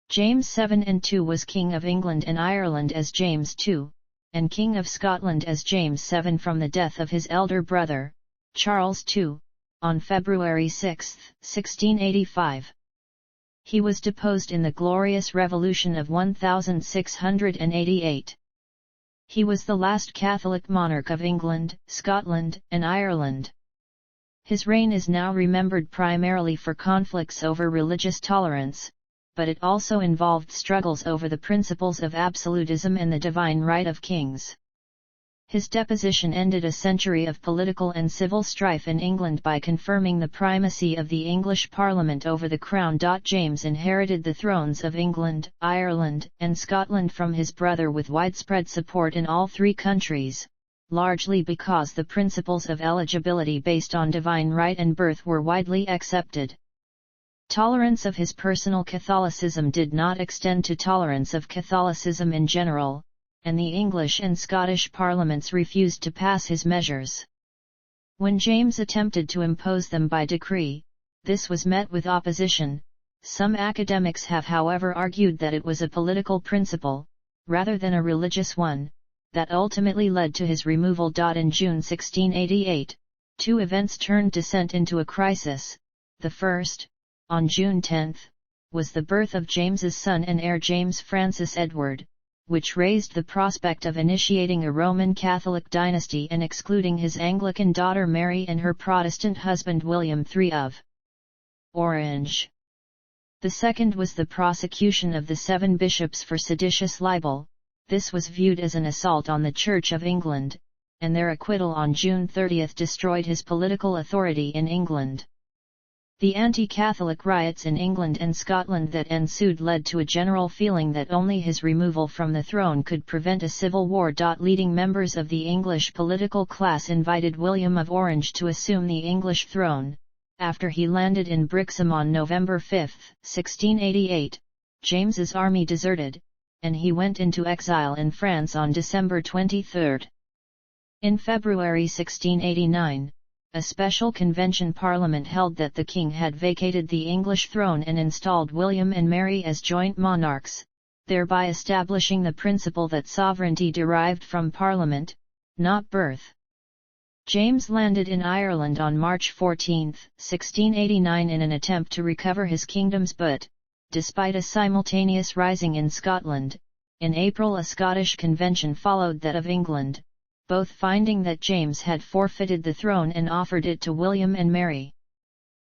James VII and II was King of England and Ireland as James II, and King of Scotland as James VII from the death of his elder brother, Charles II, on February 6, 1685. He was deposed in the Glorious Revolution of 1688. He was the last Catholic monarch of England, Scotland, and Ireland. His reign is now remembered primarily for conflicts over religious tolerance, but it also involved struggles over the principles of absolutism and the divine right of kings. His deposition ended a century of political and civil strife in England by confirming the primacy of the English Parliament over the Crown. James inherited the thrones of England, Ireland, and Scotland from his brother with widespread support in all three countries, largely because the principles of eligibility based on divine right and birth were widely accepted. Tolerance of his personal Catholicism did not extend to tolerance of Catholicism in general, and the English and Scottish parliaments refused to pass his measures. When James attempted to impose them by decree, this was met with opposition. Some academics have however argued that it was a political principle, rather than a religious one, that ultimately led to his removal. In June 1688, two events turned dissent into a crisis. The first, on June 10, was the birth of James's son and heir James Francis Edward, which raised the prospect of initiating a Roman Catholic dynasty and excluding his Anglican daughter Mary and her Protestant husband William III of Orange. The second was the prosecution of the 7 bishops for seditious libel. This was viewed as an assault on the Church of England, and their acquittal on June 30 destroyed his political authority in England. The anti-Catholic riots in England and Scotland that ensued led to a general feeling that only his removal from the throne could prevent a civil war. Leading members of the English political class invited William of Orange to assume the English throne. After he landed in Brixham on November 5, 1688, James's army deserted, and he went into exile in France on December 23. In February 1689, a special convention parliament held that the king had vacated the English throne and installed William and Mary as joint monarchs, thereby establishing the principle that sovereignty derived from parliament, not birth. James landed in Ireland on March 14, 1689 in an attempt to recover his kingdoms, but, despite a simultaneous rising in Scotland, in April a Scottish convention followed that of England, both finding that James had forfeited the throne and offered it to William and Mary.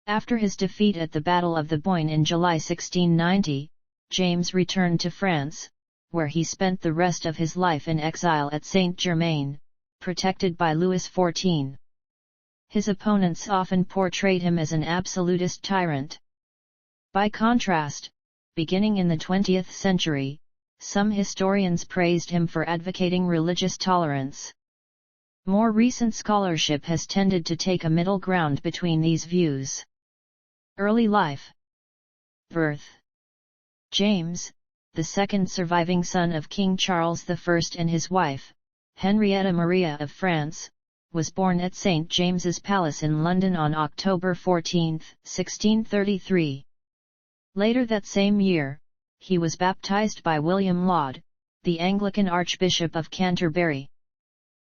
After his defeat at the Battle of the Boyne in July 1690, James returned to France, where he spent the rest of his life in exile at Saint-Germain, protected by Louis XIV. His opponents often portrayed him as an absolutist tyrant. By contrast, beginning in the 20th century, some historians praised him for advocating religious tolerance. More recent scholarship has tended to take a middle ground between these views. Early life. Birth. James, the second surviving son of King Charles I and his wife, Henrietta Maria of France, was born at St. James's Palace in London on October 14, 1633. Later that same year, he was baptized by William Laud, the Anglican Archbishop of Canterbury.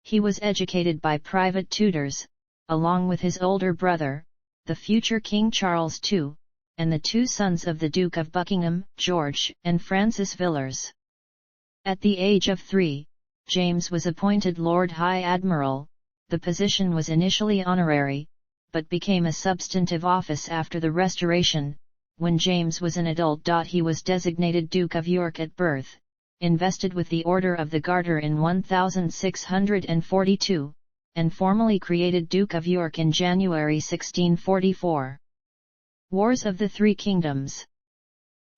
He was educated by private tutors, along with his older brother, the future King Charles II, and the two sons of the Duke of Buckingham, George and Francis Villiers. At the age of 3, James was appointed Lord High Admiral. The position was initially honorary, but became a substantive office after the Restoration. When James was an adult, he was designated Duke of York at birth, invested with the Order of the Garter in 1642, and formally created Duke of York in January 1644. Wars of the Three Kingdoms.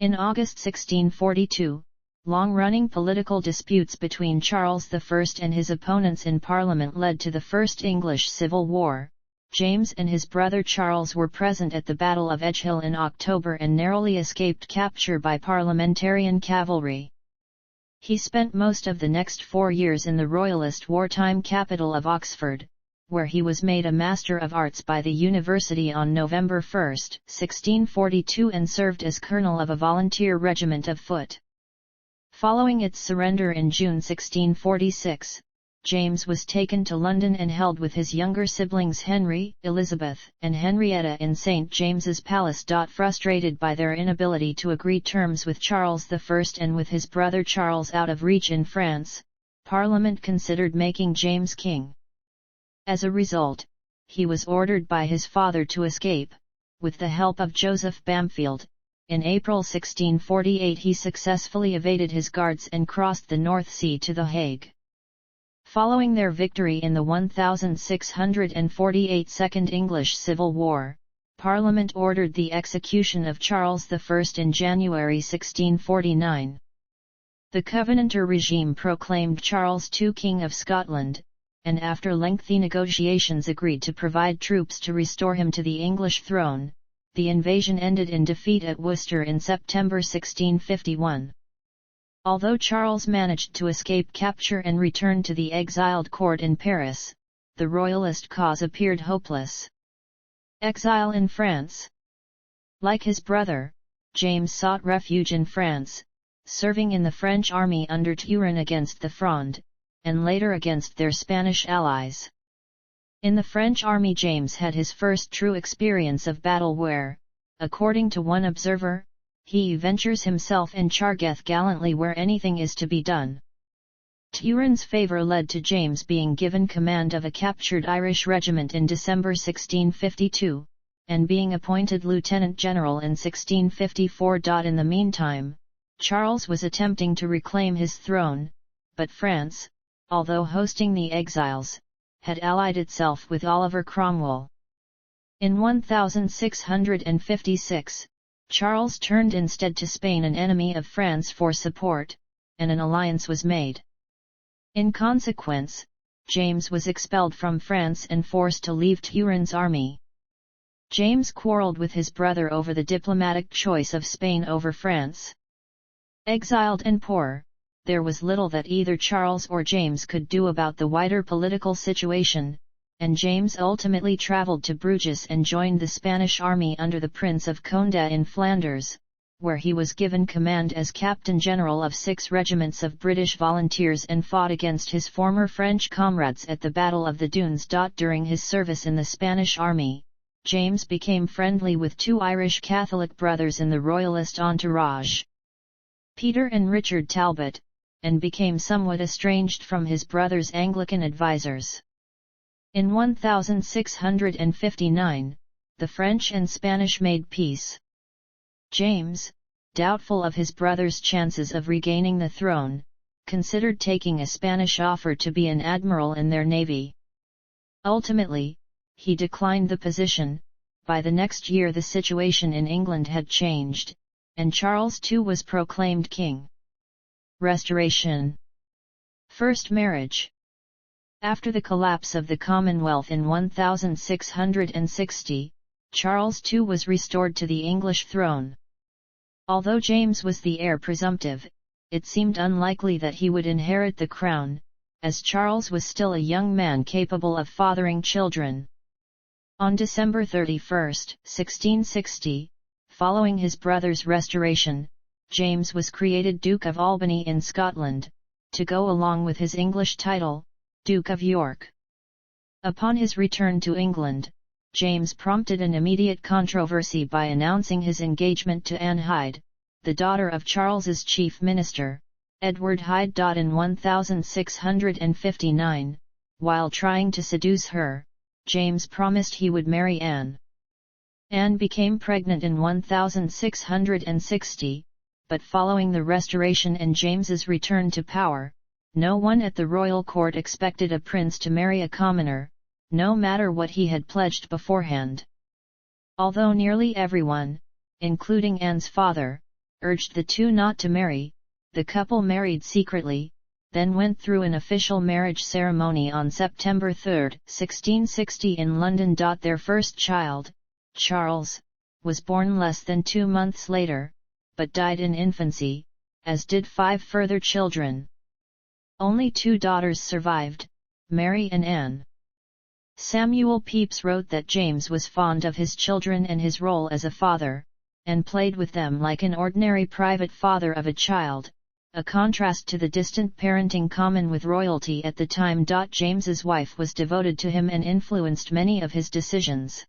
In August 1642, long-running political disputes between Charles I and his opponents in Parliament led to the First English Civil War. James and his brother Charles were present at the Battle of Edgehill in October and narrowly escaped capture by parliamentarian cavalry. He spent most of the next 4 years in the Royalist wartime capital of Oxford, where he was made a Master of Arts by the University on November 1, 1642 and served as colonel of a volunteer regiment of foot. Following its surrender in June 1646, James was taken to London and held with his younger siblings Henry, Elizabeth, and Henrietta in St. James's Palace. Frustrated by their inability to agree terms with Charles I and with his brother Charles out of reach in France, Parliament considered making James king. As a result, he was ordered by his father to escape. With the help of Joseph Bamfield, in April 1648 he successfully evaded his guards and crossed the North Sea to The Hague. Following their victory in the 1648 Second English Civil War, Parliament ordered the execution of Charles I in January 1649. The Covenanter regime proclaimed Charles II King of Scotland, and after lengthy negotiations agreed to provide troops to restore him to the English throne. The invasion ended in defeat at Worcester in September 1651. Although Charles managed to escape capture and return to the exiled court in Paris, the royalist cause appeared hopeless. Exile in France. Like his brother, James sought refuge in France, serving in the French army under Turenne against the Fronde, and later against their Spanish allies. In the French army James had his first true experience of battle where, according to one observer, he ventures himself in Chargeth gallantly where anything is to be done. Turenne's favour led to James being given command of a captured Irish regiment in December 1652, and being appointed lieutenant general in 1654. In the meantime, Charles was attempting to reclaim his throne, but France, although hosting the exiles, had allied itself with Oliver Cromwell. In 1656, Charles turned instead to Spain, an enemy of France, for support, and an alliance was made. In consequence, James was expelled from France and forced to leave Turenne's army. James quarrelled with his brother over the diplomatic choice of Spain over France. Exiled and poor, there was little that either Charles or James could do about the wider political situation, and James ultimately travelled to Bruges and joined the Spanish army under the Prince of Conde in Flanders, where he was given command as Captain General of 6 regiments of British volunteers and fought against his former French comrades at the Battle of the Dunes. During his service in the Spanish army, James became friendly with 2 Irish Catholic brothers in the Royalist entourage, Peter and Richard Talbot, and became somewhat estranged from his brother's Anglican advisers. In 1659, the French and Spanish made peace. James, doubtful of his brother's chances of regaining the throne, considered taking a Spanish offer to be an admiral in their navy. Ultimately, he declined the position. By the next year the situation in England had changed, and Charles II was proclaimed king. Restoration. First marriage. After the collapse of the Commonwealth in 1660, Charles II was restored to the English throne. Although James was the heir presumptive, it seemed unlikely that he would inherit the crown, as Charles was still a young man capable of fathering children. On December 31, 1660, following his brother's restoration, James was created Duke of Albany in Scotland, to go along with his English title, Duke of York. Upon his return to England, James prompted an immediate controversy by announcing his engagement to Anne Hyde, the daughter of Charles's chief minister, Edward Hyde. In 1659, while trying to seduce her, James promised he would marry Anne. Anne became pregnant in 1660, but following the Restoration and James's return to power, no one at the royal court expected a prince to marry a commoner, no matter what he had pledged beforehand. Although nearly everyone, including Anne's father, urged the two not to marry, the couple married secretly, then went through an official marriage ceremony on September 3, 1660 in London. Their first child, Charles, was born less than 2 months later, but died in infancy, as did 5 further children. Only 2 daughters survived, Mary and Anne. Samuel Pepys wrote that James was fond of his children and his role as a father, and played with them like an ordinary private father of a child, a contrast to the distant parenting common with royalty at the time. James's wife was devoted to him and influenced many of his decisions.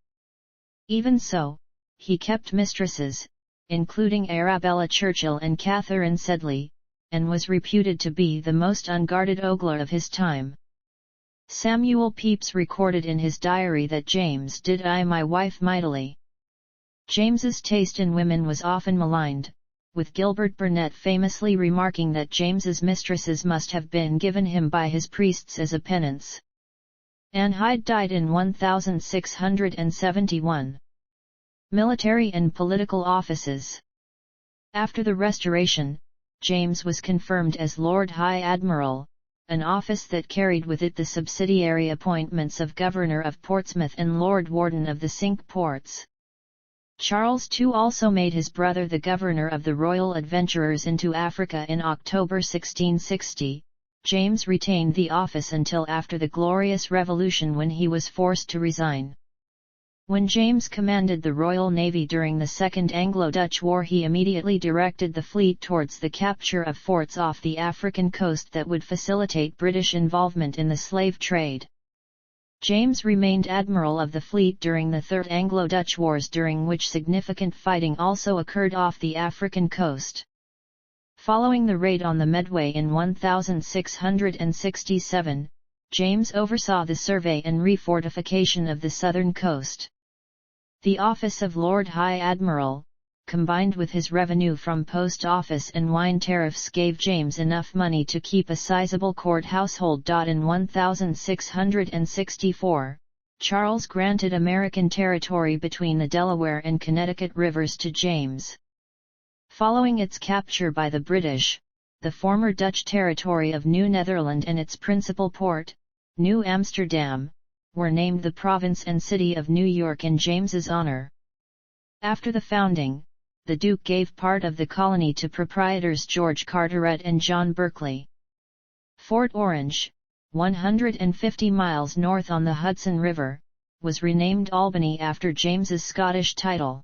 Even so, he kept mistresses, including Arabella Churchill and Catherine Sedley, and was reputed to be the most unguarded ogler of his time. Samuel Pepys recorded in his diary that James did eye my wife mightily. James's taste in women was often maligned, with Gilbert Burnet famously remarking that James's mistresses must have been given him by his priests as a penance. Anne Hyde died in 1671. Military and political offices. After the Restoration, James was confirmed as Lord High Admiral, an office that carried with it the subsidiary appointments of Governor of Portsmouth and Lord Warden of the Cinque Ports. Charles II also made his brother the Governor of the Royal Adventurers into Africa in October 1660. James retained the office until after the Glorious Revolution, when he was forced to resign. When James commanded the Royal Navy during the Second Anglo-Dutch War, he immediately directed the fleet towards the capture of forts off the African coast that would facilitate British involvement in the slave trade. James remained admiral of the fleet during the Third Anglo-Dutch Wars, during which significant fighting also occurred off the African coast. Following the raid on the Medway in 1667, James oversaw the survey and refortification of the southern coast. The office of Lord High Admiral, combined with his revenue from post office and wine tariffs, gave James enough money to keep a sizable court household. In 1664, Charles granted American territory between the Delaware and Connecticut rivers to James. Following its capture by the British, the former Dutch territory of New Netherland and its principal port, New Amsterdam, were named the province and city of New York in James's honor. After the founding, the Duke gave part of the colony to proprietors George Carteret and John Berkeley. Fort Orange, 150 miles north on the Hudson River, was renamed Albany after James's Scottish title.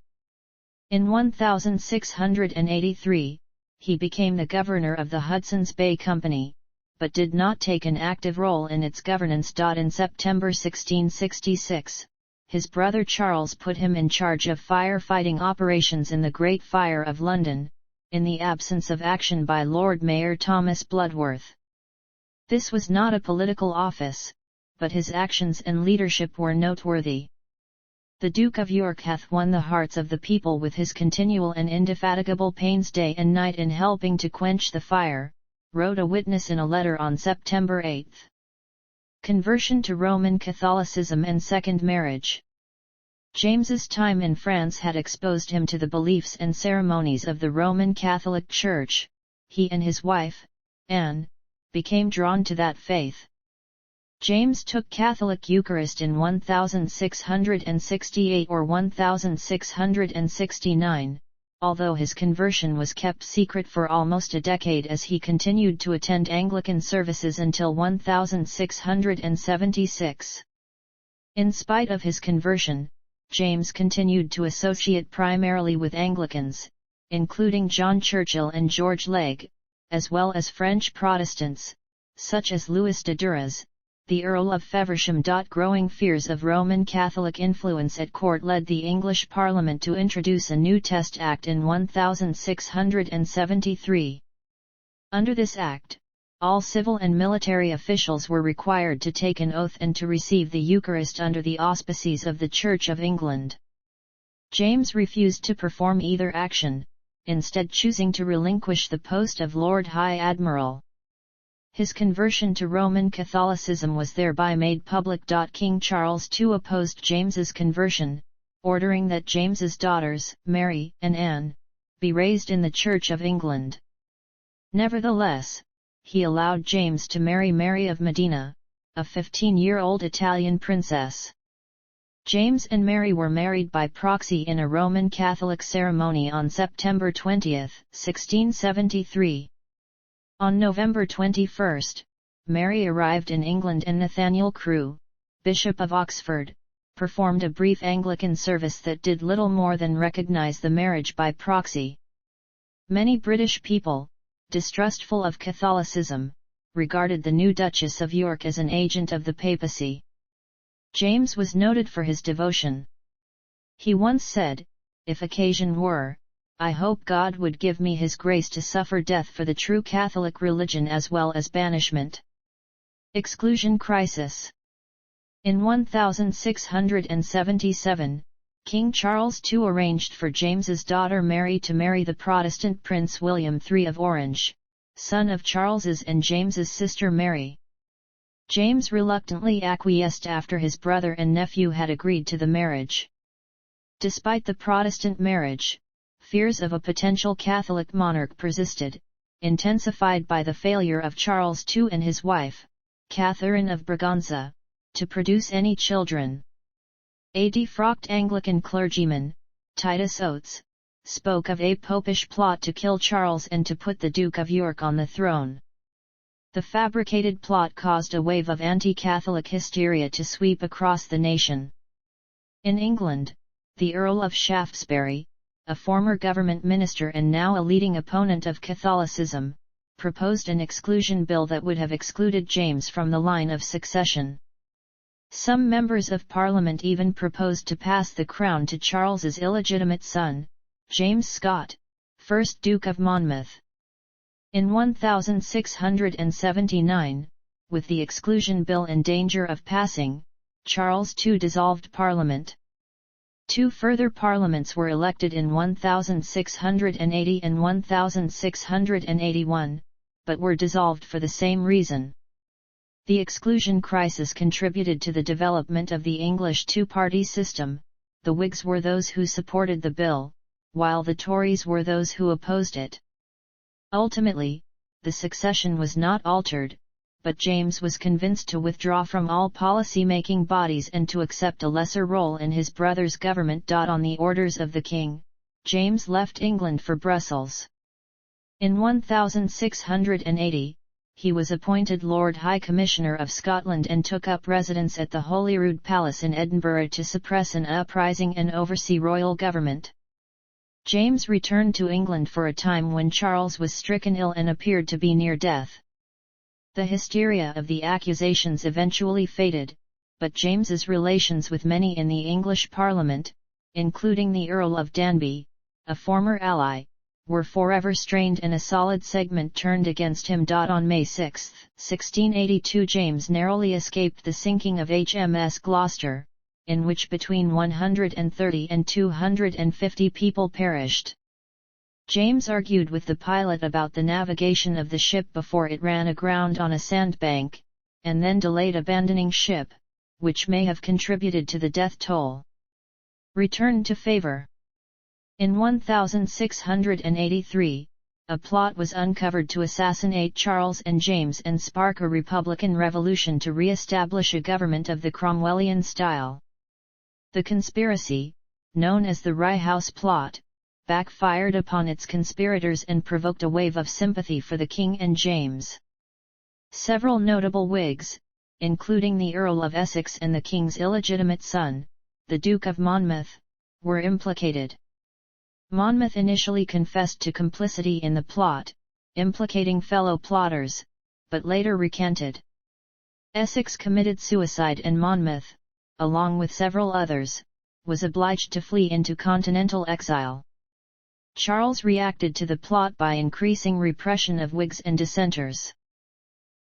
In 1683, he became the governor of the Hudson's Bay Company, but did not take an active role in its governance. In September 1666, his brother Charles put him in charge of firefighting operations in the Great Fire of London, in the absence of action by Lord Mayor Thomas Bloodworth. This was not a political office, but his actions and leadership were noteworthy. The Duke of York hath won the hearts of the people with his continual and indefatigable pains day and night in helping to quench the fire, wrote a witness in a letter on September 8. Conversion to Roman Catholicism and second marriage. James's time in France had exposed him to the beliefs and ceremonies of the Roman Catholic Church. He and his wife, Anne, became drawn to that faith. James took Catholic Eucharist in 1668 or 1669, although his conversion was kept secret for almost a decade, as he continued to attend Anglican services until 1676. In spite of his conversion, James continued to associate primarily with Anglicans, including John Churchill and George Legge, as well as French Protestants, such as Louis de Duras, the Earl of Feversham. Growing fears of Roman Catholic influence at court led the English Parliament to introduce a new Test Act in 1673. Under this act, all civil and military officials were required to take an oath and to receive the Eucharist under the auspices of the Church of England. James refused to perform either action, instead choosing to relinquish the post of Lord High Admiral. His conversion to Roman Catholicism was thereby made public. King Charles II opposed James's conversion, ordering that James's daughters, Mary and Anne, be raised in the Church of England. Nevertheless, he allowed James to marry Mary of Modena, a 15-year-old Italian princess. James and Mary were married by proxy in a Roman Catholic ceremony on September 20, 1673. On November 21, Mary arrived in England and Nathaniel Crewe, Bishop of Oxford, performed a brief Anglican service that did little more than recognize the marriage by proxy. Many British people, distrustful of Catholicism, regarded the new Duchess of York as an agent of the papacy. James was noted for his devotion. He once said, "If occasion were, I hope God would give me His grace to suffer death for the true Catholic religion as well as banishment." Exclusion crisis. In 1677, King Charles II arranged for James's daughter Mary to marry the Protestant Prince William III of Orange, son of Charles's and James's sister Mary. James reluctantly acquiesced after his brother and nephew had agreed to the marriage. Despite the Protestant marriage, fears of a potential Catholic monarch persisted, intensified by the failure of Charles II and his wife, Catherine of Braganza, to produce any children. A defrocked Anglican clergyman, Titus Oates, spoke of a popish plot to kill Charles and to put the Duke of York on the throne. The fabricated plot caused a wave of anti-Catholic hysteria to sweep across the nation. In England, the Earl of Shaftesbury, a former government minister and now a leading opponent of Catholicism, proposed an exclusion bill that would have excluded James from the line of succession. Some members of Parliament even proposed to pass the crown to Charles's illegitimate son, James Scott, 1st Duke of Monmouth. In 1679, with the exclusion bill in danger of passing, Charles II dissolved Parliament. Two further parliaments were elected in 1680 and 1681, but were dissolved for the same reason. The exclusion crisis contributed to the development of the English two-party system. The Whigs were those who supported the bill, while the Tories were those who opposed it. Ultimately, the succession was not altered, but James was convinced to withdraw from all policy-making bodies and to accept a lesser role in his brother's government. On the orders of the king, James left England for Brussels. In 1680, he was appointed Lord High Commissioner of Scotland and took up residence at the Holyrood Palace in Edinburgh to suppress an uprising and oversee royal government. James returned to England for a time when Charles was stricken ill and appeared to be near death. The hysteria of the accusations eventually faded, but James's relations with many in the English Parliament, including the Earl of Danby, a former ally, were forever strained and a solid segment turned against him. On May 6, 1682, James narrowly escaped the sinking of HMS Gloucester, in which between 130 and 250 people perished. James argued with the pilot about the navigation of the ship before it ran aground on a sandbank, and then delayed abandoning ship, which may have contributed to the death toll. Return to favor. In 1683, a plot was uncovered to assassinate Charles and James and spark a Republican revolution to re-establish a government of the Cromwellian style. The conspiracy, known as the Rye House Plot, backfired upon its conspirators and provoked a wave of sympathy for the king and James. Several notable Whigs, including the Earl of Essex and the king's illegitimate son, the Duke of Monmouth, were implicated. Monmouth initially confessed to complicity in the plot, implicating fellow plotters, but later recanted. Essex committed suicide and Monmouth, along with several others, was obliged to flee into continental exile. Charles reacted to the plot by increasing repression of Whigs and dissenters.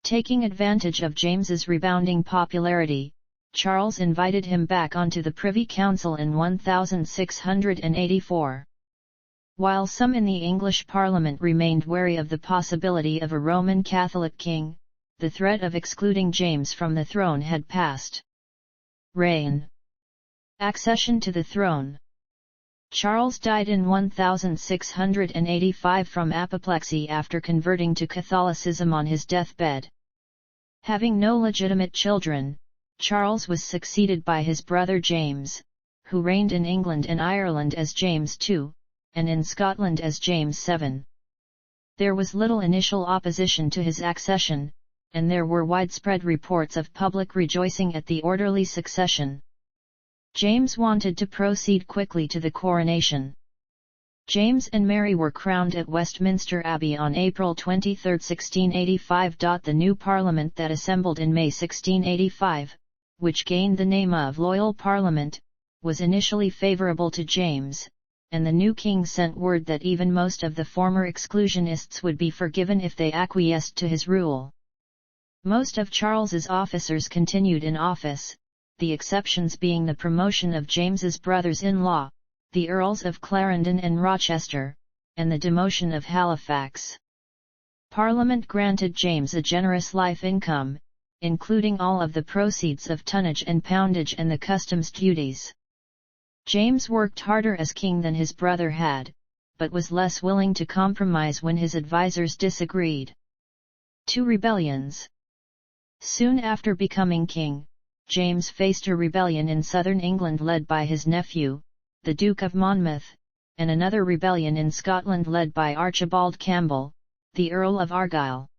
Taking advantage of James's rebounding popularity, Charles invited him back onto the Privy Council in 1684. While some in the English Parliament remained wary of the possibility of a Roman Catholic king, the threat of excluding James from the throne had passed. Reign. Accession to the throne. Charles died in 1685 from apoplexy after converting to Catholicism on his deathbed. Having no legitimate children, Charles was succeeded by his brother James, who reigned in England and Ireland as James II, and in Scotland as James VII. There was little initial opposition to his accession, and there were widespread reports of public rejoicing at the orderly succession. James wanted to proceed quickly to the coronation. James and Mary were crowned at Westminster Abbey on April 23, 1685. The new Parliament that assembled in May 1685, which gained the name of Loyal Parliament, was initially favourable to James, and the new king sent word that even most of the former exclusionists would be forgiven if they acquiesced to his rule. Most of Charles's officers continued in office, the exceptions being the promotion of James's brothers-in-law, the Earls of Clarendon and Rochester, and the demotion of Halifax. Parliament granted James a generous life income, including all of the proceeds of tonnage and poundage and the customs duties. James worked harder as king than his brother had, but was less willing to compromise when his advisers disagreed. 2 rebellions. Soon after becoming king, James faced a rebellion in southern England led by his nephew, the Duke of Monmouth, and another rebellion in Scotland led by Archibald Campbell, the Earl of Argyll.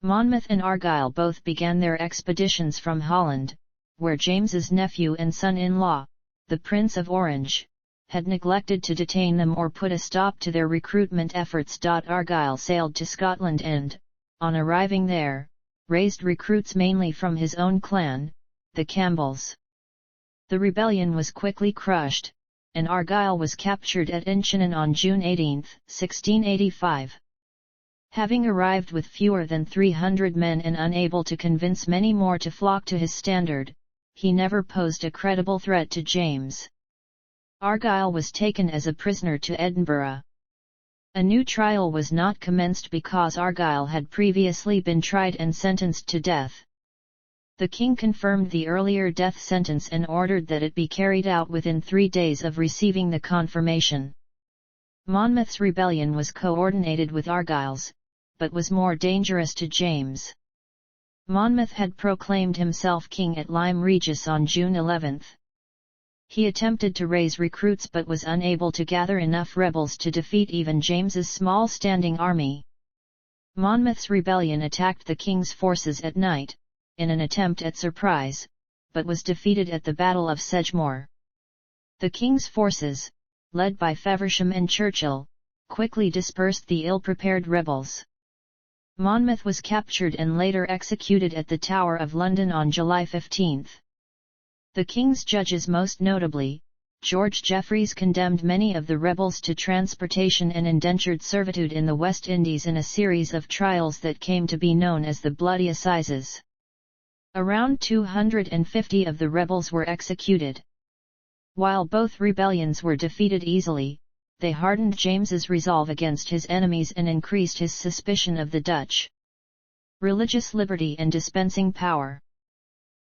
Monmouth and Argyll both began their expeditions from Holland, where James's nephew and son-in-law, the Prince of Orange, had neglected to detain them or put a stop to their recruitment efforts. Argyll sailed to Scotland and, on arriving there, raised recruits mainly from his own clan, the Campbells. The rebellion was quickly crushed, and Argyll was captured at Inchinnan on June 18, 1685. Having arrived with fewer than 300 men and unable to convince many more to flock to his standard, he never posed a credible threat to James. Argyll was taken as a prisoner to Edinburgh. A new trial was not commenced because Argyll had previously been tried and sentenced to death. The king confirmed the earlier death sentence and ordered that it be carried out within 3 days of receiving the confirmation. Monmouth's rebellion was coordinated with Argyll's, but was more dangerous to James. Monmouth had proclaimed himself king at Lyme Regis on June 11. He attempted to raise recruits but was unable to gather enough rebels to defeat even James's small standing army. Monmouth's rebellion attacked the king's forces at night, in an attempt at surprise, but was defeated at the Battle of Sedgemoor. The king's forces, led by Feversham and Churchill, quickly dispersed the ill-prepared rebels. Monmouth was captured and later executed at the Tower of London on July 15. The king's judges, most notably, George Jeffreys, condemned many of the rebels to transportation and indentured servitude in the West Indies in a series of trials that came to be known as the Bloody Assizes. Around 250 of the rebels were executed. While both rebellions were defeated easily, they hardened James's resolve against his enemies and increased his suspicion of the Dutch. Religious liberty and dispensing power.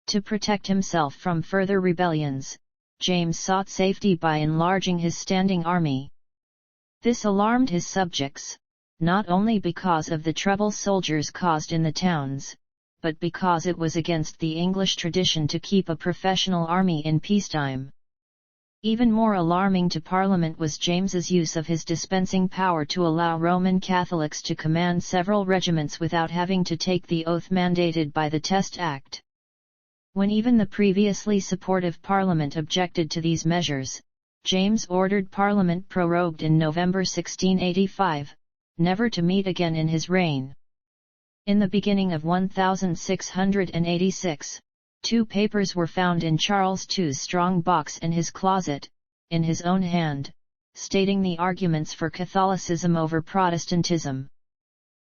To protect himself from further rebellions, James sought safety by enlarging his standing army. This alarmed his subjects, not only because of the trouble soldiers caused in the towns, but because it was against the English tradition to keep a professional army in peacetime. Even more alarming to Parliament was James's use of his dispensing power to allow Roman Catholics to command several regiments without having to take the oath mandated by the Test Act. When even the previously supportive Parliament objected to these measures, James ordered Parliament prorogued in November 1685, never to meet again in his reign. In the beginning of 1686, 2 papers were found in Charles II's strong box in his closet, in his own hand, stating the arguments for Catholicism over Protestantism.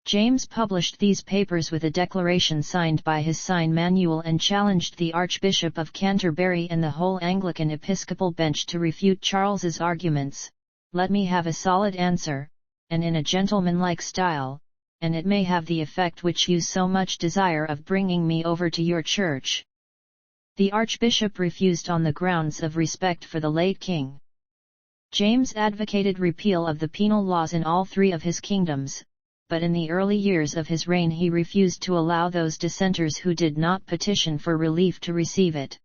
James published these papers with a declaration signed by his sign manual and challenged the Archbishop of Canterbury and the whole Anglican episcopal bench to refute Charles's arguments. "Let me have a solid answer, and in a gentlemanlike style, and it may have the effect which you so much desire of bringing me over to your church." The Archbishop refused on the grounds of respect for the late king. James advocated repeal of the penal laws in all 3 of his kingdoms, but in the early years of his reign he refused to allow those dissenters who did not petition for relief to receive it.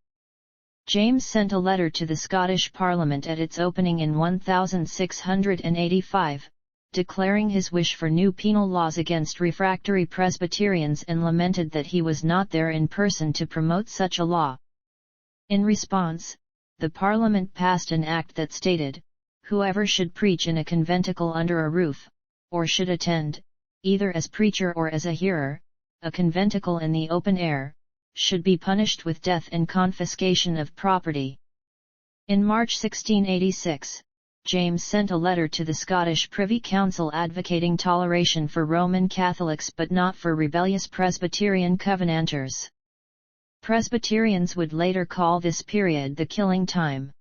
James sent a letter to the Scottish Parliament at its opening in 1685, declaring his wish for new penal laws against refractory Presbyterians and lamented that he was not there in person to promote such a law. In response, the Parliament passed an act that stated, whoever should preach in a conventicle under a roof, or should attend, either as preacher or as a hearer, a conventicle in the open air, should be punished with death and confiscation of property. In March 1686, James sent a letter to the Scottish Privy Council advocating toleration for Roman Catholics but not for rebellious Presbyterian Covenanters. Presbyterians would later call this period the killing time.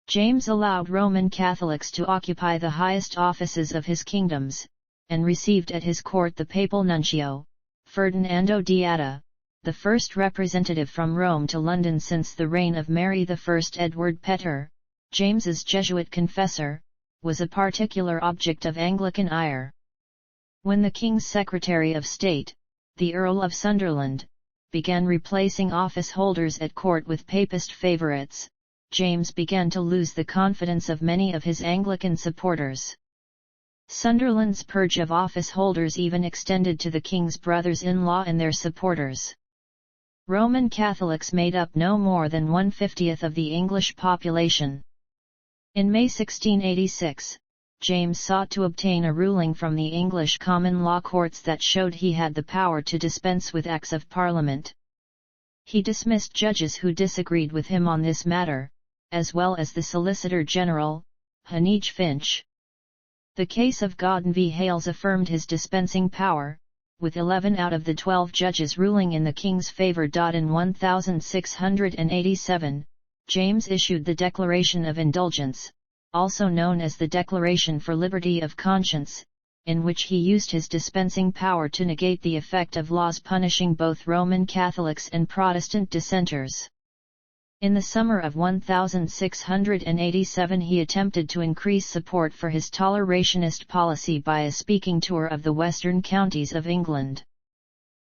James allowed Roman Catholics to occupy the highest offices of his kingdoms, and received at his court the papal nuncio, Ferdinando de Ata, the first representative from Rome to London since the reign of Mary I. Edward Petter, James's Jesuit confessor, was a particular object of Anglican ire. When the King's Secretary of State, the Earl of Sunderland, began replacing office holders at court with papist favourites, James began to lose the confidence of many of his Anglican supporters. Sunderland's purge of office holders even extended to the king's brothers-in-law and their supporters. Roman Catholics made up no more than 1/50 of the English population. In May 1686, James sought to obtain a ruling from the English common law courts that showed he had the power to dispense with Acts of Parliament. He dismissed judges who disagreed with him on this matter, as well as the Solicitor General, Heneage Finch. The case of Gauden v. Hales affirmed his dispensing power, with 11 out of the 12 judges ruling in the king's favour. In 1687, James issued the Declaration of Indulgence, also known as the Declaration for Liberty of Conscience, in which he used his dispensing power to negate the effect of laws punishing both Roman Catholics and Protestant dissenters. In the summer of 1687 he attempted to increase support for his tolerationist policy by a speaking tour of the western counties of England.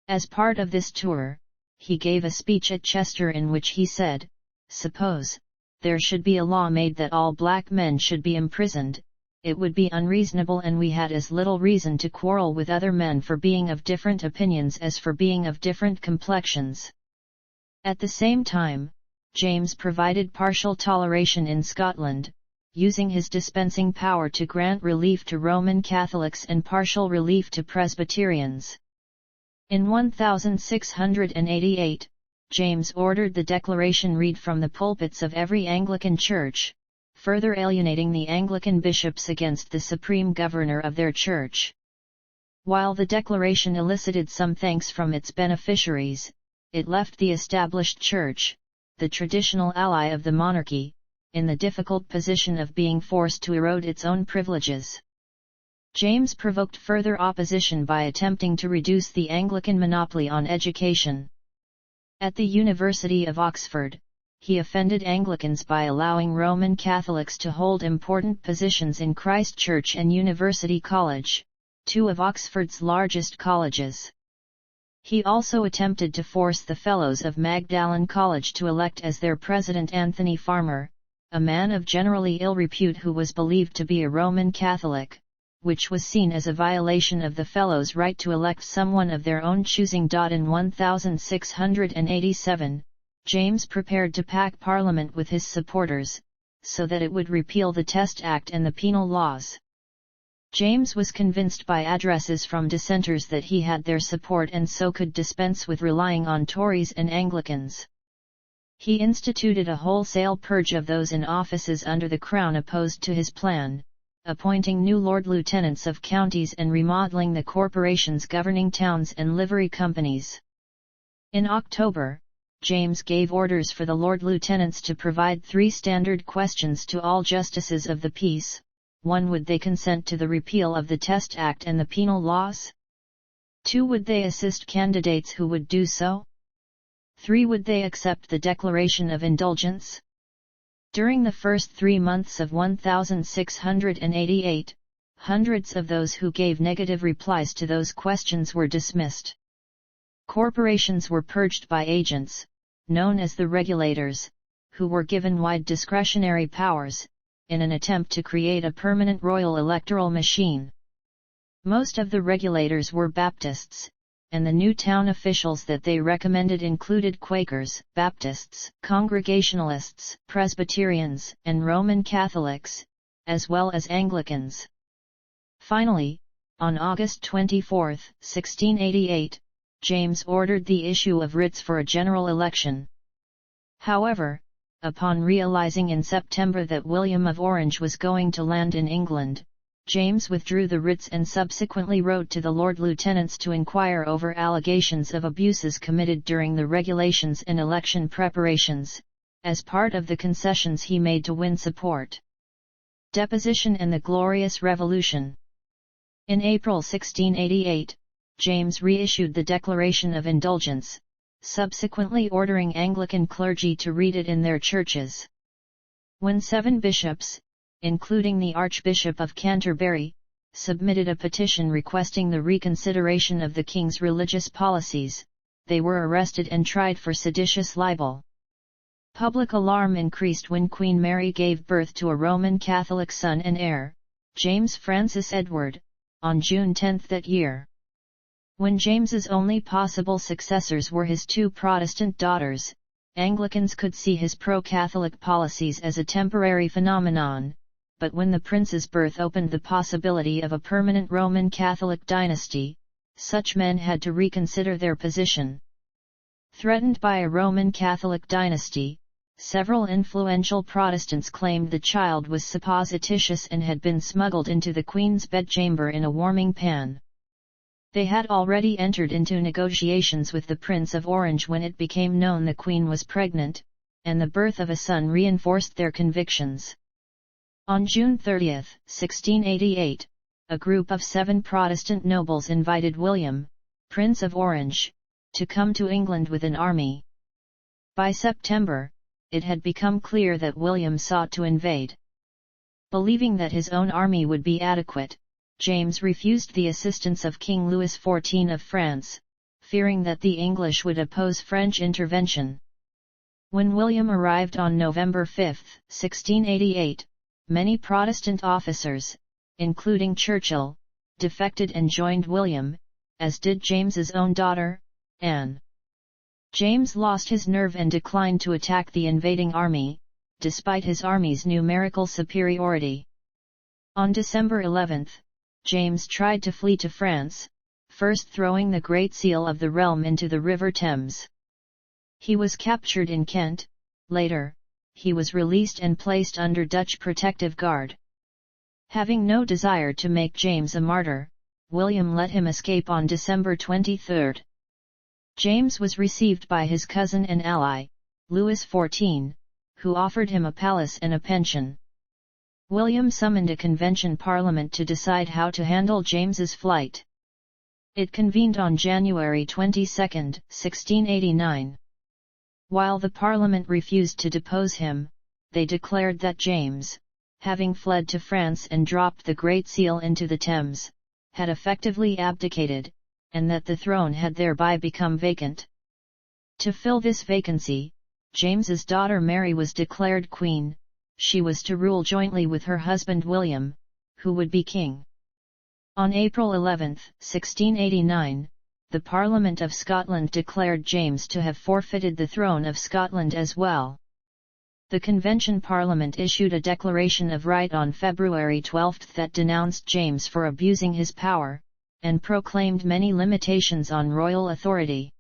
As part of this tour, he gave a speech at Chester in which he said, "Suppose there should be a law made that all black men should be imprisoned, it would be unreasonable, and we had as little reason to quarrel with other men for being of different opinions as for being of different complexions." At the same time, James provided partial toleration in Scotland, using his dispensing power to grant relief to Roman Catholics and partial relief to Presbyterians. In 1688, James ordered the declaration read from the pulpits of every Anglican church, further alienating the Anglican bishops against the supreme governor of their church. While the declaration elicited some thanks from its beneficiaries, it left the established church, the traditional ally of the monarchy, in the difficult position of being forced to erode its own privileges. James provoked further opposition by attempting to reduce the Anglican monopoly on education. At the University of Oxford, he offended Anglicans by allowing Roman Catholics to hold important positions in Christ Church and University College, two of Oxford's largest colleges. He also attempted to force the Fellows of Magdalen College to elect as their president Anthony Farmer, a man of generally ill repute who was believed to be a Roman Catholic, which was seen as a violation of the Fellows' right to elect someone of their own choosing. In 1687, James prepared to pack Parliament with his supporters, so that it would repeal the Test Act and the penal laws. James was convinced by addresses from dissenters that he had their support and so could dispense with relying on Tories and Anglicans. He instituted a wholesale purge of those in offices under the Crown opposed to his plan, appointing new Lord Lieutenants of counties and remodelling the corporations governing towns and livery companies. In October, James gave orders for the Lord Lieutenants to provide 3 standard questions to all justices of the peace. 1. Would they consent to the repeal of the Test Act and the penal laws? 2. Would they assist candidates who would do so? 3. Would they accept the Declaration of Indulgence? During the first 3 months of 1688, hundreds of those who gave negative replies to those questions were dismissed. Corporations were purged by agents, known as the regulators, who were given wide discretionary powers, in an attempt to create a permanent royal electoral machine. Most of the regulators were Baptists, and the new town officials that they recommended included Quakers, Baptists, Congregationalists, Presbyterians, and Roman Catholics, as well as Anglicans. Finally, on August 24, 1688, James ordered the issue of writs for a general election. However, upon realizing in September that William of Orange was going to land in England, James withdrew the writs and subsequently wrote to the Lord Lieutenants to inquire over allegations of abuses committed during the regulations and election preparations, as part of the concessions he made to win support. Deposition and the Glorious Revolution. In April 1688, James reissued the Declaration of Indulgence, subsequently ordering Anglican clergy to read it in their churches. When 7 bishops, including the Archbishop of Canterbury, submitted a petition requesting the reconsideration of the king's religious policies, they were arrested and tried for seditious libel. Public alarm increased when Queen Mary gave birth to a Roman Catholic son and heir, James Francis Edward, on June 10 that year. When James's only possible successors were his 2 Protestant daughters, Anglicans could see his pro-Catholic policies as a temporary phenomenon, but when the prince's birth opened the possibility of a permanent Roman Catholic dynasty, such men had to reconsider their position. Threatened by a Roman Catholic dynasty, several influential Protestants claimed the child was supposititious and had been smuggled into the Queen's bedchamber in a warming pan. They had already entered into negotiations with the Prince of Orange when it became known the Queen was pregnant, and the birth of a son reinforced their convictions. On June 30, 1688, a group of 7 Protestant nobles invited William, Prince of Orange, to come to England with an army. By September, it had become clear that William sought to invade. Believing that his own army would be adequate, James refused the assistance of King Louis XIV of France, fearing that the English would oppose French intervention. When William arrived on November 5, 1688, many Protestant officers, including Churchill, defected and joined William, as did James's own daughter, Anne. James lost his nerve and declined to attack the invading army, despite his army's numerical superiority. On December 11, James tried to flee to France, first throwing the Great Seal of the realm into the River Thames. He was captured in Kent. Later, he was released and placed under Dutch protective guard. Having no desire to make James a martyr, William let him escape on December 23. James was received by his cousin and ally, Louis XIV, who offered him a palace and a pension. William summoned a convention parliament to decide how to handle James's flight. It convened on January 22, 1689. While the Parliament refused to depose him, they declared that James, having fled to France and dropped the Great Seal into the Thames, had effectively abdicated, and that the throne had thereby become vacant. To fill this vacancy, James's daughter Mary was declared queen. She was to rule jointly with her husband William, who would be king. On April 11, 1689, the Parliament of Scotland declared James to have forfeited the throne of Scotland as well. The Convention Parliament issued a Declaration of Right on February 12 that denounced James for abusing his power, and proclaimed many limitations on royal authority.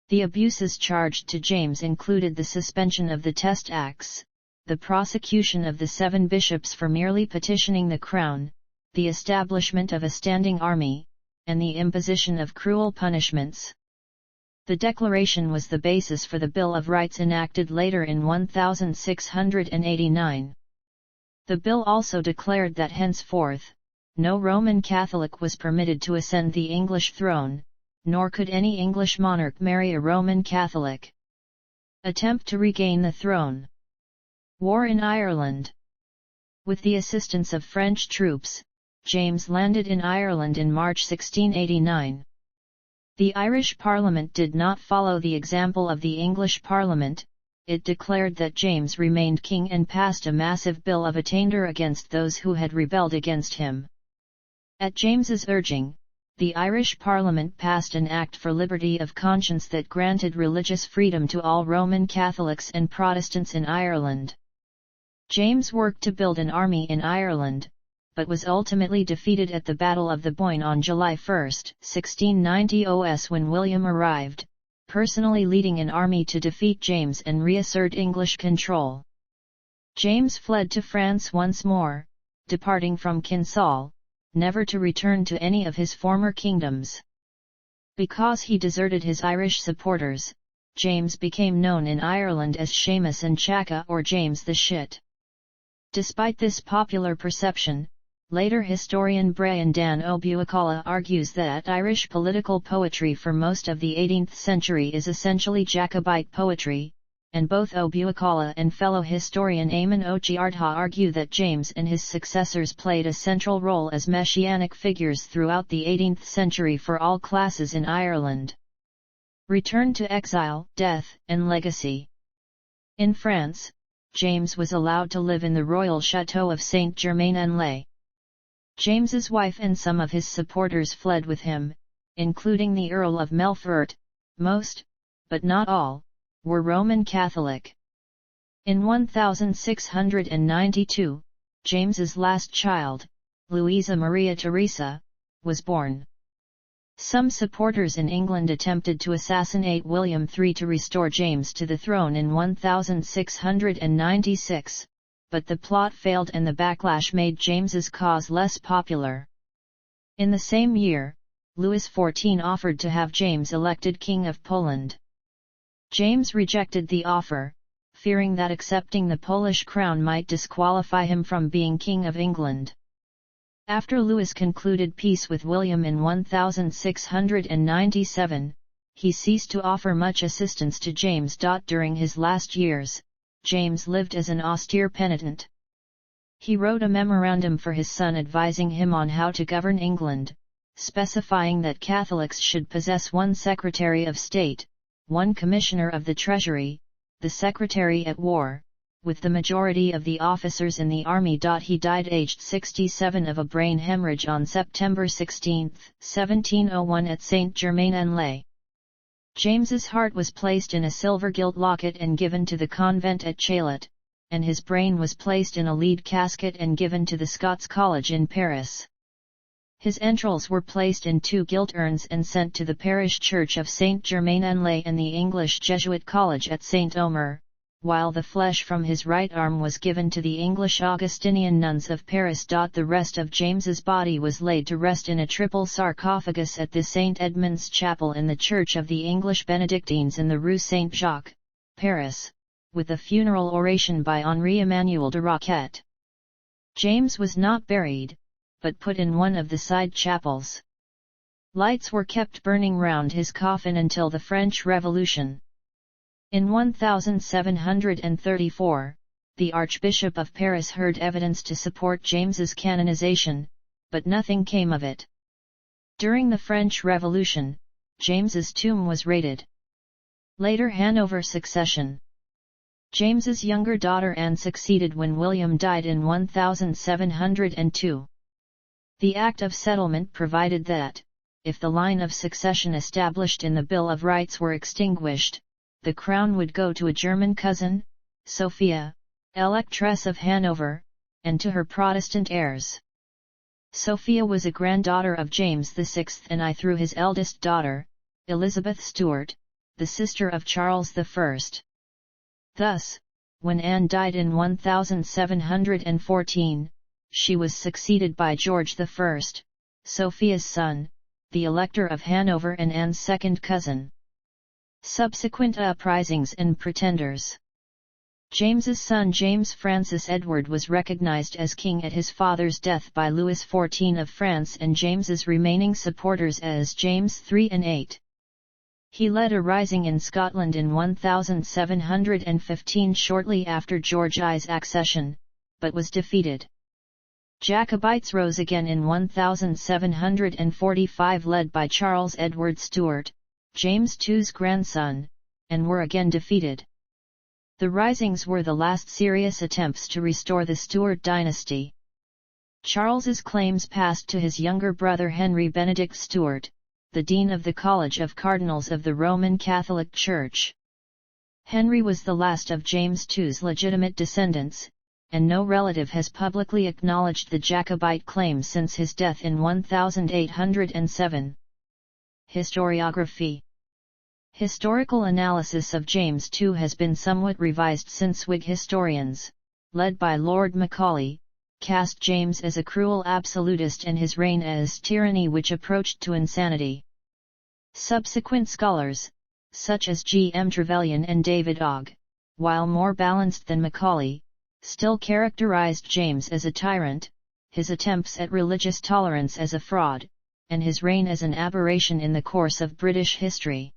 The abuses charged to James included the suspension of the Test Acts, the prosecution of the 7 bishops for merely petitioning the crown, the establishment of a standing army, and the imposition of cruel punishments. The declaration was the basis for the Bill of Rights enacted later in 1689. The bill also declared that henceforth, no Roman Catholic was permitted to ascend the English throne, nor could any English monarch marry a Roman Catholic. Attempt to regain the throne. War in Ireland. With the assistance of French troops, James landed in Ireland in March 1689. The Irish Parliament did not follow the example of the English Parliament, it declared that James remained king and passed a massive Bill of Attainder against those who had rebelled against him. At James's urging, the Irish Parliament passed an Act for Liberty of Conscience that granted religious freedom to all Roman Catholics and Protestants in Ireland. James worked to build an army in Ireland, but was ultimately defeated at the Battle of the Boyne on July 1, 1690 when William arrived, personally leading an army to defeat James and reassert English control. James fled to France once more, departing from Kinsale, never to return to any of his former kingdoms. Because he deserted his Irish supporters, James became known in Ireland as Seamus and Chaka or James the Shit. Despite this popular perception, later historian Brian Dan O'Buacalla argues that Irish political poetry for most of the 18th century is essentially Jacobite poetry, and both O'Buacalla and fellow historian Eamon O'Giartha argue that James and his successors played a central role as messianic figures throughout the 18th century for all classes in Ireland. Return to exile, death, and legacy. In France, James was allowed to live in the royal chateau of Saint-Germain-en-Laye. James's wife and some of his supporters fled with him, including the Earl of Melfort. Most, but not all, were Roman Catholic. In 1692, James's last child, Louisa Maria Theresa, was born. Some supporters in England attempted to assassinate William III to restore James to the throne in 1696, but the plot failed and the backlash made James's cause less popular. In the same year, Louis XIV offered to have James elected King of Poland. James rejected the offer, fearing that accepting the Polish crown might disqualify him from being King of England. After Louis concluded peace with William in 1697, he ceased to offer much assistance to James. During his last years, James lived as an austere penitent. He wrote a memorandum for his son advising him on how to govern England, specifying that Catholics should possess one Secretary of State, one Commissioner of the Treasury, the Secretary at War, with the majority of the officers in the army. He died aged 67 of a brain hemorrhage on September 16, 1701 at Saint-Germain-en-Laye. James's heart was placed in a silver gilt locket and given to the convent at Chaillot, and his brain was placed in a lead casket and given to the Scots College in Paris. His entrails were placed in 2 gilt urns and sent to the parish church of Saint-Germain-en-Laye and the English Jesuit College at Saint-Omer, while the flesh from his right arm was given to the English Augustinian nuns of Paris. The rest of James's body was laid to rest in a triple sarcophagus at the St. Edmund's Chapel in the Church of the English Benedictines in the Rue Saint-Jacques, Paris, with a funeral oration by Henri-Emmanuel de Roquette. James was not buried, but put in one of the side chapels. Lights were kept burning round his coffin until the French Revolution. In 1734, the Archbishop of Paris heard evidence to support James's canonization, but nothing came of it. During the French Revolution, James's tomb was raided. Later Hanover succession. James's younger daughter Anne succeeded when William died in 1702. The Act of Settlement provided that, if the line of succession established in the Bill of Rights were extinguished, the crown would go to a German cousin, Sophia, Electress of Hanover, and to her Protestant heirs. Sophia was a granddaughter of James VI and I through his eldest daughter, Elizabeth Stuart, the sister of Charles I. Thus, when Anne died in 1714, she was succeeded by George I, Sophia's son, the Elector of Hanover and Anne's second cousin. Subsequent uprisings and pretenders. James's son James Francis Edward was recognized as king at his father's death by Louis XIV of France and James's remaining supporters as James III and VIII. He led a rising in Scotland in 1715 shortly after George I's accession, but was defeated. Jacobites rose again in 1745 led by Charles Edward Stuart, James II's grandson, and were again defeated. The risings were the last serious attempts to restore the Stuart dynasty. Charles's claims passed to his younger brother Henry Benedict Stuart, the Dean of the College of Cardinals of the Roman Catholic Church. Henry was the last of James II's legitimate descendants, and no relative has publicly acknowledged the Jacobite claim since his death in 1807. Historiography. Historical analysis of James II has been somewhat revised since Whig historians, led by Lord Macaulay, cast James as a cruel absolutist and his reign as tyranny which approached to insanity. Subsequent scholars, such as G. M. Trevelyan and David Ogg, while more balanced than Macaulay, still characterized James as a tyrant, his attempts at religious tolerance as a fraud, and his reign as an aberration in the course of British history.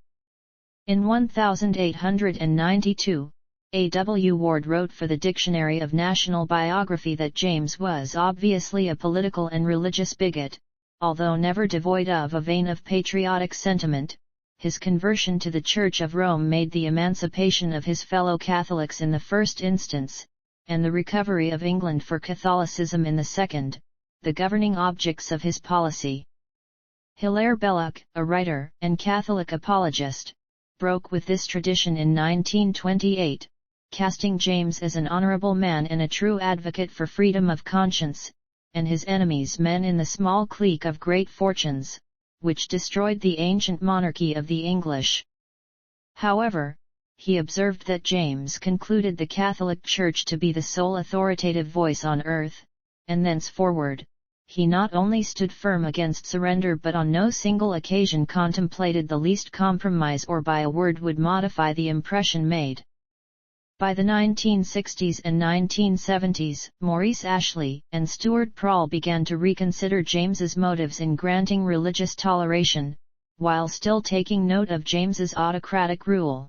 In 1892, A. W. Ward wrote for the Dictionary of National Biography that James was obviously a political and religious bigot, although never devoid of a vein of patriotic sentiment. His conversion to the Church of Rome made the emancipation of his fellow Catholics in the first instance, and the recovery of England for Catholicism in the second, the governing objects of his policy. Hilaire Belloc, a writer and Catholic apologist, broke with this tradition in 1928, casting James as an honorable man and a true advocate for freedom of conscience, and his enemies men in the small clique of great fortunes, which destroyed the ancient monarchy of the English. However, he observed that James concluded the Catholic Church to be the sole authoritative voice on earth, and thenceforward, he not only stood firm against surrender but on no single occasion contemplated the least compromise or by a word would modify the impression made. By the 1960s and 1970s, Maurice Ashley and Stuart Prall began to reconsider James's motives in granting religious toleration, while still taking note of James's autocratic rule.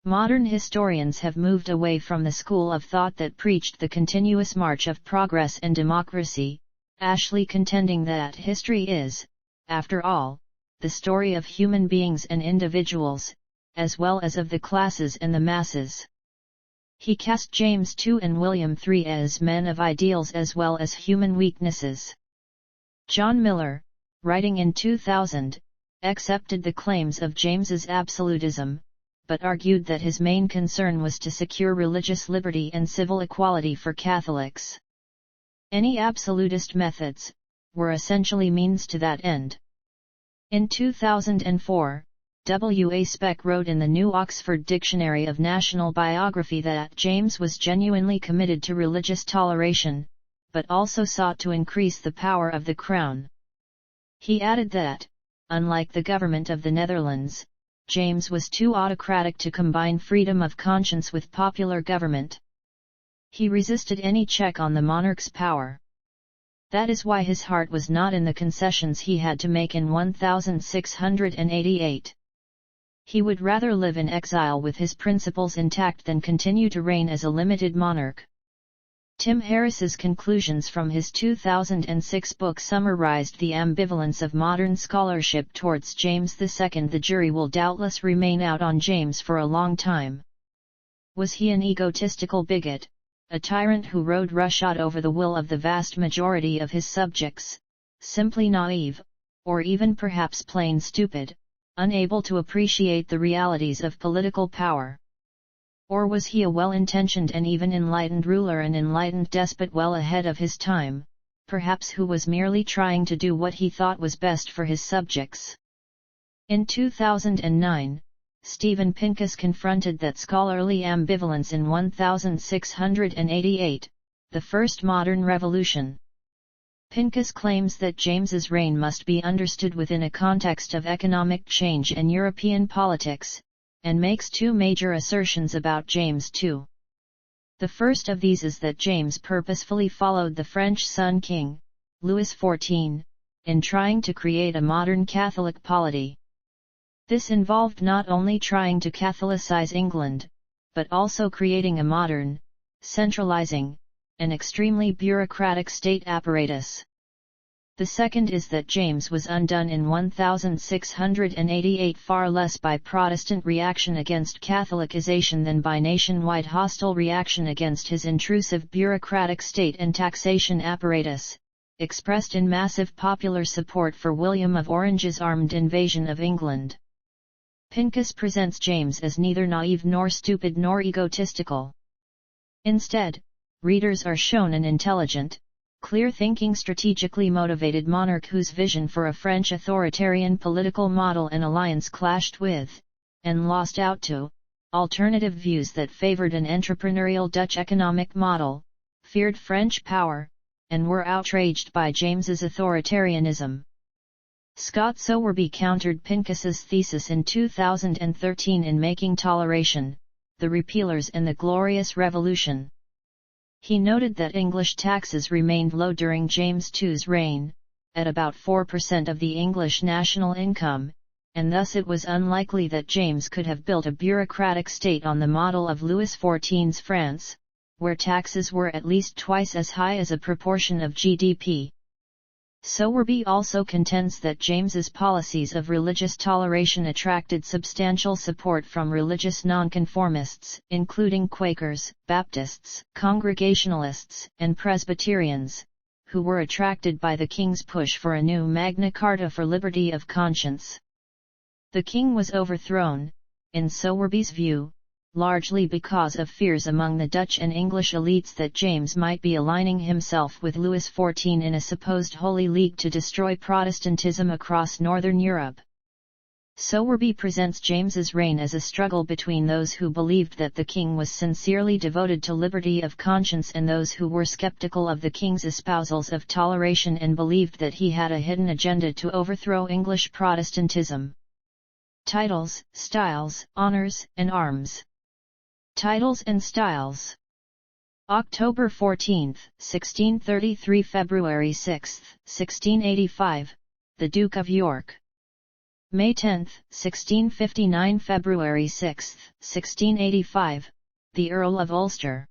Modern historians have moved away from the school of thought that preached the continuous march of progress and democracy, Ashley contending that history is, after all, the story of human beings and individuals, as well as of the classes and the masses. He cast James II and William III as men of ideals as well as human weaknesses. John Miller, writing in 2000, accepted the claims of James's absolutism, but argued that his main concern was to secure religious liberty and civil equality for Catholics. Any absolutist methods were essentially means to that end. In 2004, W. A. Speck wrote in the New Oxford Dictionary of National Biography that James was genuinely committed to religious toleration, but also sought to increase the power of the crown. He added that, unlike the government of the Netherlands, James was too autocratic to combine freedom of conscience with popular government. He resisted any check on the monarch's power. That is why his heart was not in the concessions he had to make in 1688. He would rather live in exile with his principles intact than continue to reign as a limited monarch. Tim Harris's conclusions from his 2006 book summarized the ambivalence of modern scholarship towards James II. The jury will doubtless remain out on James for a long time. Was he an egotistical bigot, a tyrant who rode roughshod over the will of the vast majority of his subjects, simply naive, or even perhaps plain stupid, unable to appreciate the realities of political power? Or was he a well-intentioned and even enlightened ruler, an enlightened despot well ahead of his time, perhaps who was merely trying to do what he thought was best for his subjects? In 2009, Stephen Pincus confronted that scholarly ambivalence in 1688, The First Modern Revolution. Pincus claims that James's reign must be understood within a context of economic change and European politics, and makes two major assertions about James II. The first of these is that James purposefully followed the French Sun King, Louis XIV, in trying to create a modern Catholic polity. This involved not only trying to Catholicize England, but also creating a modern, centralizing, an extremely bureaucratic state apparatus. The second is that James was undone in 1688 far less by Protestant reaction against Catholicization than by nationwide hostile reaction against his intrusive bureaucratic state and taxation apparatus, expressed in massive popular support for William of Orange's armed invasion of England. Pincus presents James as neither naive nor stupid nor egotistical. Instead, readers are shown an intelligent, clear-thinking, strategically motivated monarch whose vision for a French authoritarian political model and alliance clashed with, and lost out to, alternative views that favored an entrepreneurial Dutch economic model, feared French power, and were outraged by James's authoritarianism. Scott Sowerby countered Pincus's thesis in 2013 in Making Toleration, The Repealers and the Glorious Revolution. He noted that English taxes remained low during James II's reign, at about 4% of the English national income, and thus it was unlikely that James could have built a bureaucratic state on the model of Louis XIV's France, where taxes were at least twice as high as a proportion of GDP. Sowerby also contends that James's policies of religious toleration attracted substantial support from religious nonconformists, including Quakers, Baptists, Congregationalists, and Presbyterians, who were attracted by the king's push for a new Magna Carta for liberty of conscience. The king was overthrown, in Sowerby's view, largely because of fears among the Dutch and English elites that James might be aligning himself with Louis XIV in a supposed Holy League to destroy Protestantism across Northern Europe. Sowerby presents James's reign as a struggle between those who believed that the king was sincerely devoted to liberty of conscience and those who were skeptical of the king's espousals of toleration and believed that he had a hidden agenda to overthrow English Protestantism. Titles, styles, honors, and arms. Titles and styles. October 14, 1633 – February 6, 1685, the Duke of York. May 10, 1659 – February 6, 1685, the Earl of Ulster.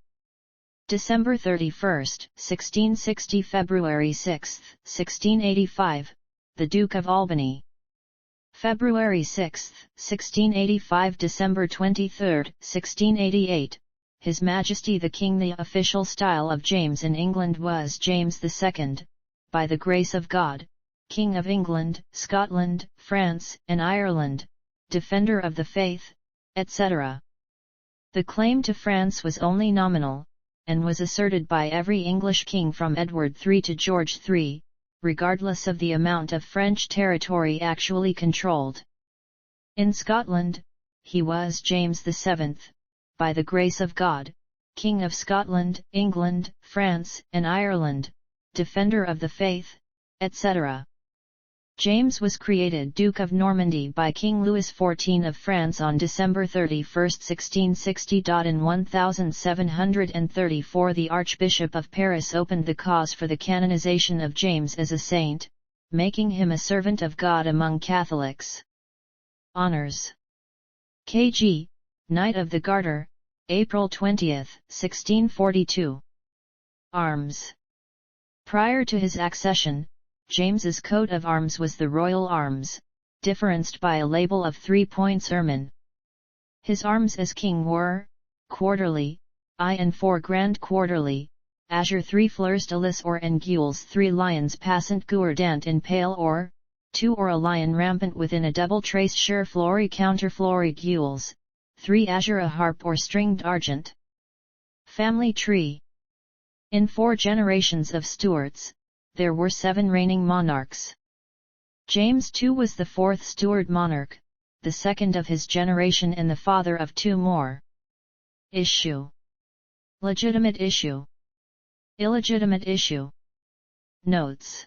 December 31, 1660 – February 6, 1685, the Duke of Albany. February 6, 1685 – December 23, 1688, His Majesty the King. The official style of James in England was James II, by the grace of God, King of England, Scotland, France, and Ireland, Defender of the Faith, etc. The claim to France was only nominal, and was asserted by every English king from Edward III to George III, regardless of the amount of French territory actually controlled. In Scotland, he was James VII, by the grace of God, King of Scotland, England, France, and Ireland, Defender of the Faith, etc. James was created Duke of Normandy by King Louis XIV of France on December 31, 1660. In 1734 the Archbishop of Paris opened the cause for the canonization of James as a saint, making him a servant of God among Catholics. Honors. K.G., Knight of the Garter, April 20, 1642. Arms. Prior to his accession, James's coat of arms was the Royal Arms, differenced by a label of 3 points ermine. His arms as king were, quarterly, I and 4 grand quarterly, azure 3 fleurs de lis or en gules 3 lions passant gourdant in pale or, 2 or a lion rampant within a double trace sure flory counter flory gules, 3 azure a harp or stringed argent. Family tree. In 4 generations of Stuarts, there were 7 reigning monarchs. James II was the 4th Stuart monarch, the second of his generation and the father of 2 more. Issue. Legitimate issue. Illegitimate issue. Notes.